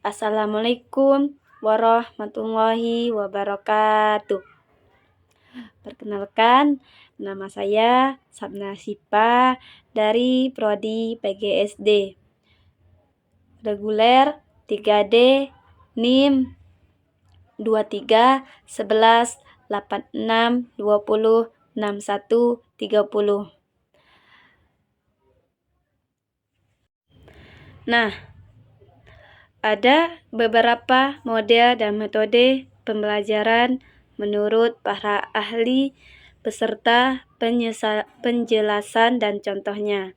Assalamualaikum warahmatullahi wabarakatuh. Perkenalkan, nama saya Sabna Sipa dari Prodi PGSD. Reguler 3D NIM 23 11 86 20 61 30. Nah, ada beberapa model dan metode pembelajaran menurut para ahli beserta penjelasan dan contohnya.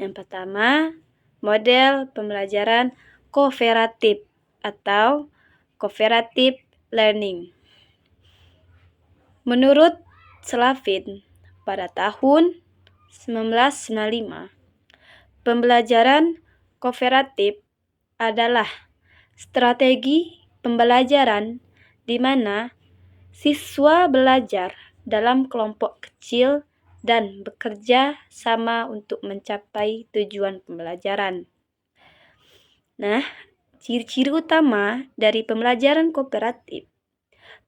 Yang pertama, model pembelajaran kooperatif atau cooperative learning. Menurut Slavin, pada tahun 1995, pembelajaran kooperatif adalah strategi pembelajaran di mana siswa belajar dalam kelompok kecil dan bekerja sama untuk mencapai tujuan pembelajaran. Nah, ciri-ciri utama dari pembelajaran kooperatif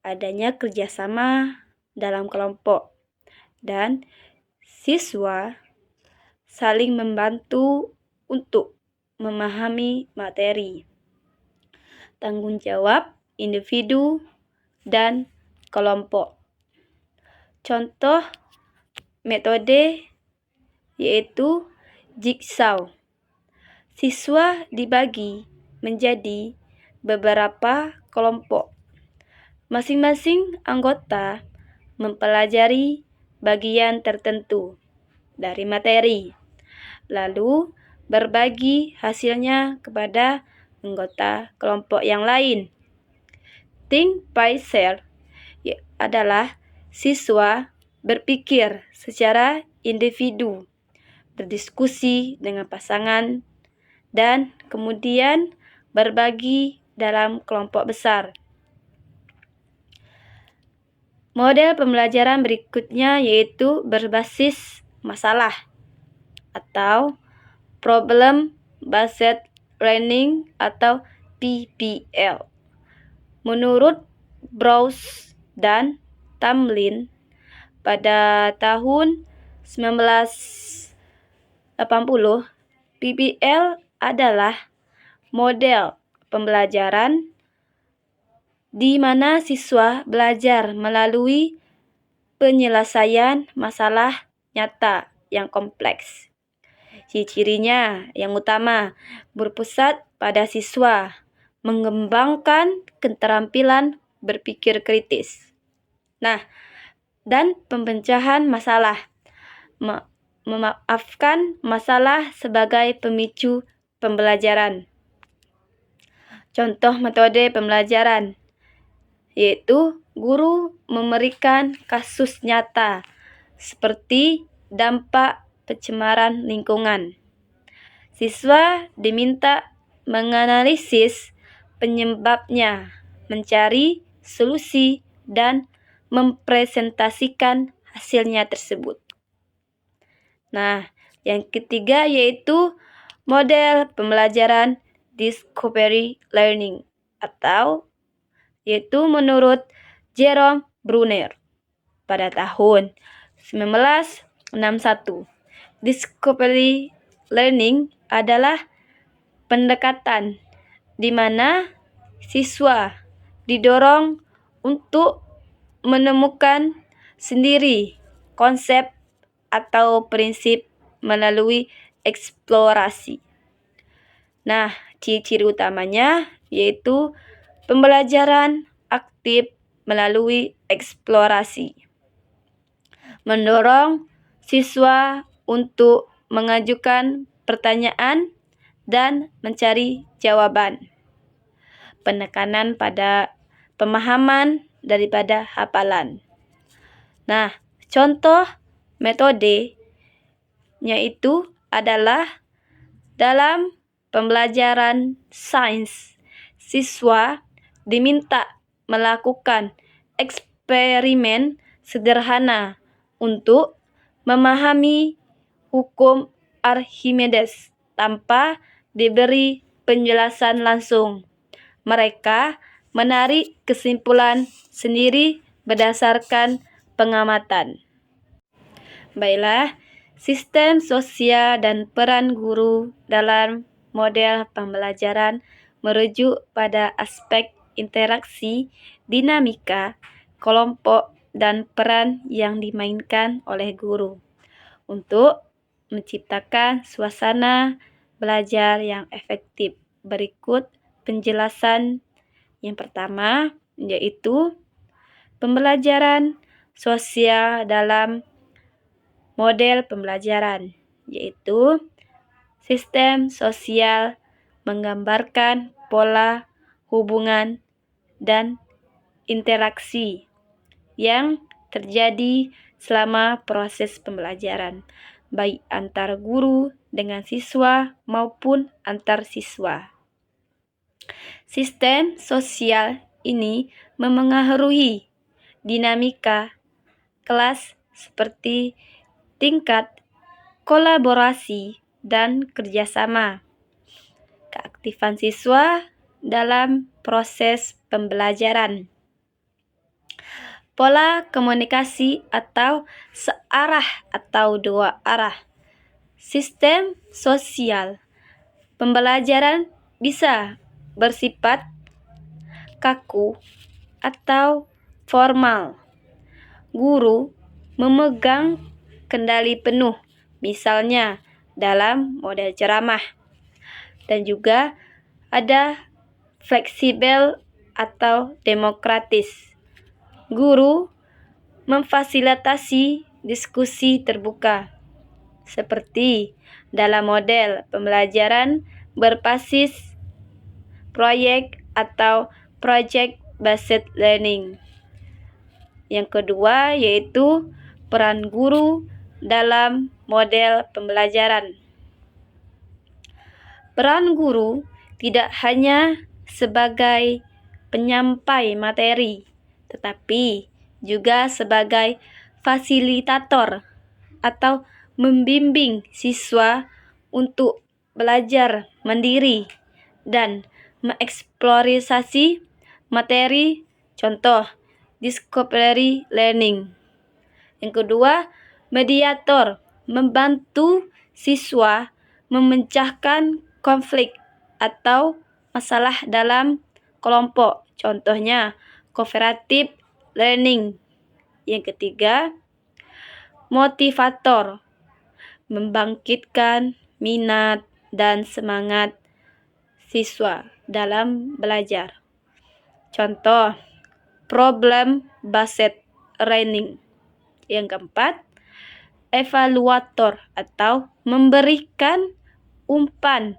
adanya kerjasama dalam kelompok dan siswa saling membantu untuk memahami materi, tanggung jawab individu dan kelompok. Contoh metode yaitu jigsaw. Siswa dibagi menjadi beberapa kelompok. Masing-masing anggota mempelajari bagian tertentu dari materi, lalu berbagi hasilnya kepada anggota kelompok yang lain. Think by share adalah siswa berpikir secara individu, berdiskusi dengan pasangan, dan kemudian berbagi dalam kelompok besar. Model pembelajaran berikutnya yaitu berbasis masalah atau Problem Based Learning atau PBL. Menurut Brous dan Tamlin, pada tahun 1980, PBL adalah model pembelajaran di mana siswa belajar melalui penyelesaian masalah nyata yang kompleks. Ciri-cirinya yang utama berpusat pada siswa mengembangkan keterampilan berpikir kritis. Nah, dan pemecahan masalah. Memaafkan masalah sebagai pemicu pembelajaran. Contoh metode pembelajaran yaitu guru memberikan kasus nyata seperti dampak pencemaran lingkungan. Siswa diminta menganalisis penyebabnya, mencari solusi, dan mempresentasikan hasilnya tersebut. Nah, yang ketiga yaitu model pembelajaran discovery learning atau yaitu menurut Jerome Bruner pada tahun 1961. Discovery learning adalah pendekatan di mana siswa didorong untuk menemukan sendiri konsep atau prinsip melalui eksplorasi. Nah, ciri-ciri utamanya yaitu pembelajaran aktif melalui eksplorasi. Mendorong siswa untuk mengajukan pertanyaan dan mencari jawaban. Penekanan pada pemahaman daripada hafalan. Nah, contoh metodenya itu adalah dalam pembelajaran sains, siswa diminta melakukan eksperimen sederhana untuk memahami hukum Archimedes tanpa diberi penjelasan langsung. mereka menarik kesimpulan sendiri berdasarkan pengamatan. Baiklah, sistem sosial dan peran guru dalam model pembelajaran merujuk pada aspek interaksi, dinamika, kelompok, dan peran yang dimainkan oleh guru untuk menciptakan suasana belajar yang efektif. Berikut penjelasan yang pertama, yaitu pembelajaran sosial dalam model pembelajaran, yaitu sistem sosial menggambarkan pola hubungan dan interaksi yang terjadi selama proses pembelajaran, baik antar guru dengan siswa maupun antar siswa. Sistem sosial ini memengaruhi dinamika kelas seperti tingkat kolaborasi dan kerjasama, keaktifan siswa dalam proses pembelajaran, pola komunikasi atau searah atau dua arah. Sistem sosial pembelajaran bisa bersifat kaku atau formal. Guru memegang kendali penuh, misalnya dalam model ceramah. Dan juga ada fleksibel atau demokratis. Guru memfasilitasi diskusi terbuka, seperti dalam model pembelajaran berbasis proyek atau project based learning. Yang kedua yaitu peran guru dalam model pembelajaran. Peran guru tidak hanya sebagai penyampai materi, tetapi juga sebagai fasilitator atau membimbing siswa untuk belajar mandiri dan mengeksplorasi materi, contoh discovery learning. Yang kedua, mediator membantu siswa memecahkan konflik atau masalah dalam kelompok, contohnya cooperative learning. Yang ketiga, motivator membangkitkan minat dan semangat siswa dalam belajar, contoh problem based learning. Yang keempat, evaluator atau memberikan umpan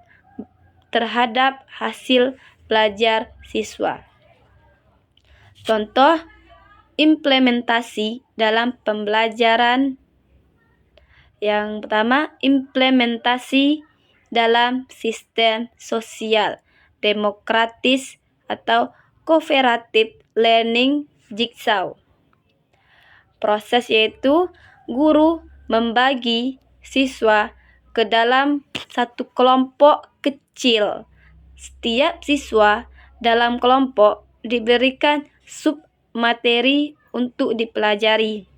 terhadap hasil belajar siswa. Contoh implementasi dalam pembelajaran. Yang pertama, implementasi dalam sistem sosial demokratis atau cooperative learning jigsaw. Proses yaitu guru membagi siswa ke dalam satu kelompok kecil. Setiap siswa dalam kelompok diberikan sub materi untuk dipelajari.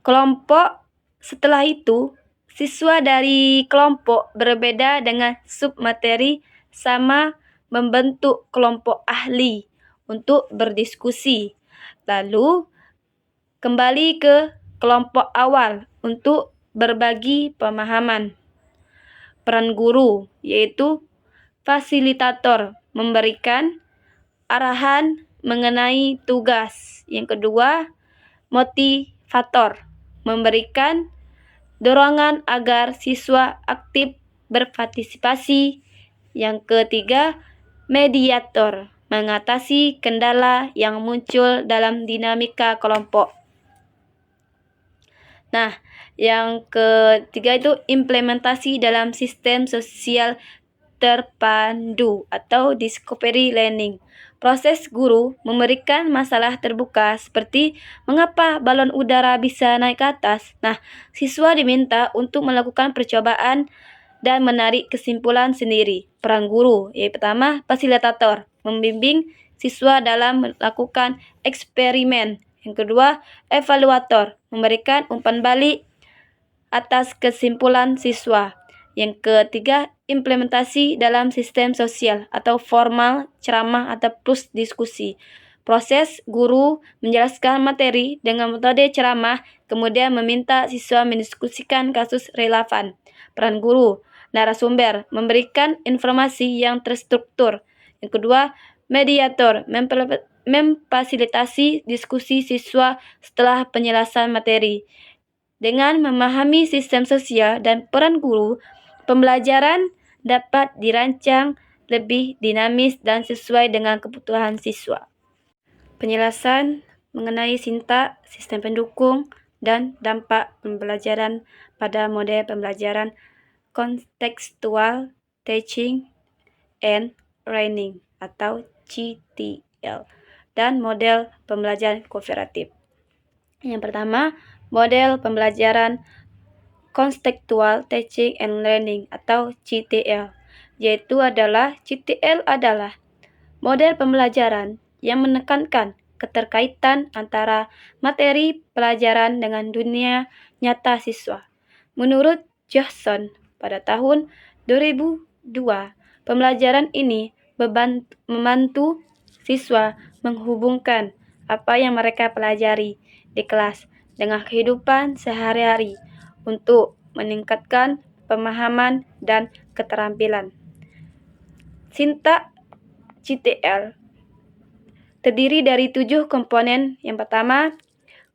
Kelompok setelah itu, siswa dari kelompok berbeda dengan sub materi sama membentuk kelompok ahli untuk berdiskusi. Lalu kembali ke kelompok awal untuk berbagi pemahaman. Peran guru yaitu fasilitator memberikan arahan mengenai tugas. Yang kedua, motivator memberikan dorongan agar siswa aktif berpartisipasi. Yang ketiga, mediator mengatasi kendala yang muncul dalam dinamika kelompok. Nah, yang ketiga itu implementasi dalam sistem sosial terpandu atau discovery learning. Proses guru memberikan masalah terbuka seperti mengapa balon udara bisa naik ke atas. Nah, siswa diminta untuk melakukan percobaan dan menarik kesimpulan sendiri. Peran guru, yaitu pertama, fasilitator, membimbing siswa dalam melakukan eksperimen. Yang kedua, evaluator, memberikan umpan balik atas kesimpulan siswa. Yang ketiga, implementasi dalam sistem sosial atau formal, ceramah atau plus diskusi. Proses guru menjelaskan materi dengan metode ceramah, kemudian meminta siswa mendiskusikan kasus relevan. Peran guru, narasumber, memberikan informasi yang terstruktur. Yang kedua, mediator, memfasilitasi diskusi siswa setelah penjelasan materi. Dengan memahami sistem sosial dan peran guru, pembelajaran dapat dirancang lebih dinamis dan sesuai dengan kebutuhan siswa. Penjelasan mengenai sintak, sistem pendukung, dan dampak pembelajaran pada model pembelajaran contextual teaching and learning atau CTL dan model pembelajaran kooperatif. Yang pertama, model pembelajaran contextual teaching and learning atau CTL, yaitu CTL adalah model pembelajaran yang menekankan keterkaitan antara materi pelajaran dengan dunia nyata siswa. Menurut Johnson, pada tahun 2002, pembelajaran ini membantu siswa menghubungkan apa yang mereka pelajari di kelas dengan kehidupan sehari-hari untuk meningkatkan pemahaman dan keterampilan. Sintak CTL terdiri dari 7 komponen. Yang pertama,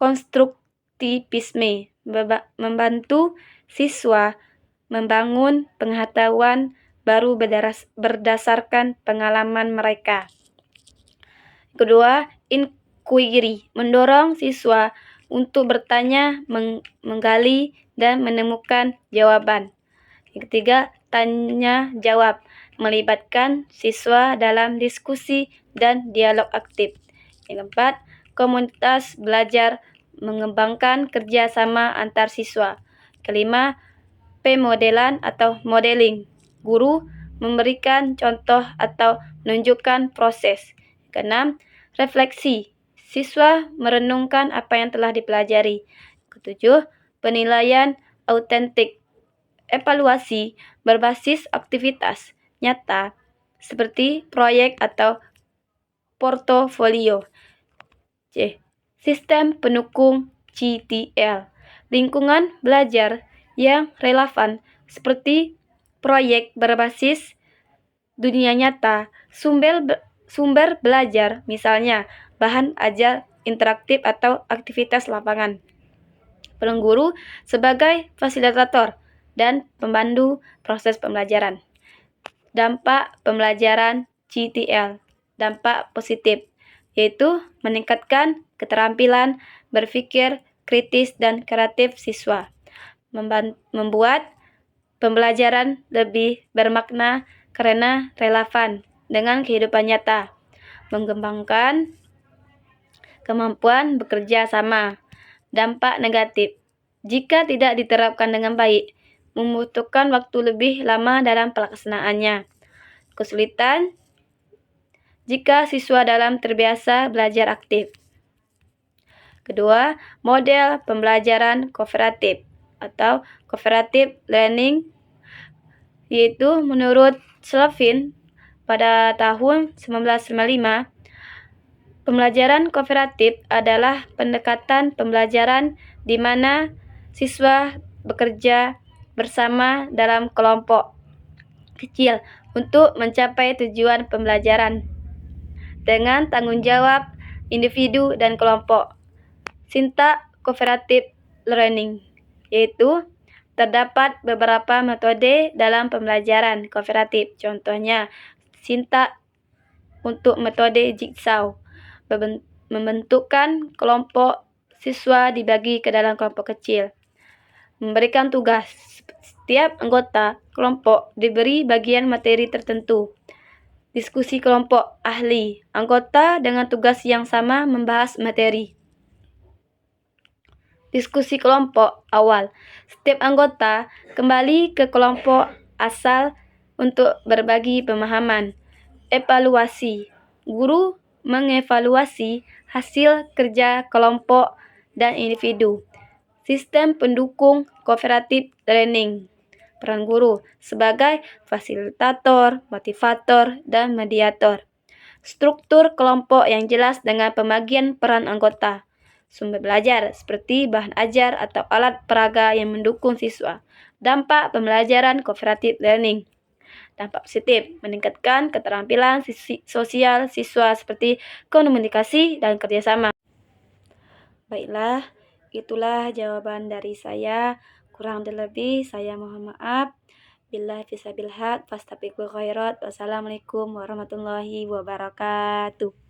konstruktivisme, membantu siswa membangun pengetahuan baru berdasarkan pengalaman mereka. Kedua, inquiry, mendorong siswa untuk bertanya, menggali, dan menemukan jawaban. Yang ketiga, tanya jawab, melibatkan siswa dalam diskusi dan dialog aktif. Yang keempat, komunitas belajar, mengembangkan kerjasama antar siswa. Kelima, pemodelan atau modeling, guru memberikan contoh atau menunjukkan proses. Keenam, refleksi, siswa merenungkan apa yang telah dipelajari. Ketujuh, penilaian autentik, evaluasi berbasis aktivitas nyata seperti proyek atau portofolio. C. Sistem pendukung CTL, lingkungan belajar yang relevan seperti proyek berbasis dunia nyata, sumber belajar, misalnya bahan ajar interaktif atau aktivitas lapangan. Peran guru sebagai fasilitator dan pembantu proses pembelajaran. Dampak pembelajaran CTL, dampak positif, yaitu meningkatkan keterampilan berpikir kritis dan kreatif siswa, membuat pembelajaran lebih bermakna karena relevan dengan kehidupan nyata, mengembangkan kemampuan bekerja sama. Dampak negatif, jika tidak diterapkan dengan baik, membutuhkan waktu lebih lama dalam pelaksanaannya. Kesulitan jika siswa dalam terbiasa belajar aktif. Kedua, model pembelajaran kooperatif atau cooperative learning, yaitu menurut Slavin pada tahun 1995, pembelajaran kooperatif adalah pendekatan pembelajaran di mana siswa bekerja bersama dalam kelompok kecil untuk mencapai tujuan pembelajaran dengan tanggung jawab individu dan kelompok. Sintak cooperative learning, yaitu terdapat beberapa metode dalam pembelajaran kooperatif. Contohnya, sintak untuk metode jigsaw, membentukkan kelompok siswa dibagi ke dalam kelompok kecil. Memberikan tugas, setiap anggota kelompok diberi bagian materi tertentu. Diskusi kelompok ahli, anggota dengan tugas yang sama membahas materi. Diskusi kelompok awal, setiap anggota kembali ke kelompok asal untuk berbagi pemahaman. Evaluasi. Guru mengevaluasi hasil kerja kelompok dan individu. Sistem pendukung cooperative learning. Peran guru sebagai fasilitator, motivator, dan mediator. Struktur kelompok yang jelas dengan pembagian peran anggota. Sumber belajar seperti bahan ajar atau alat peraga yang mendukung siswa. Dampak pembelajaran cooperative learning. Dampak positif, meningkatkan keterampilan sosial siswa seperti komunikasi dan kerjasama. Baiklah, itulah jawaban dari saya. Kurang dan lebih saya mohon maaf. Billahi fisabil haq, fastabiqul khairat. Wassalamualaikum warahmatullahi wabarakatuh.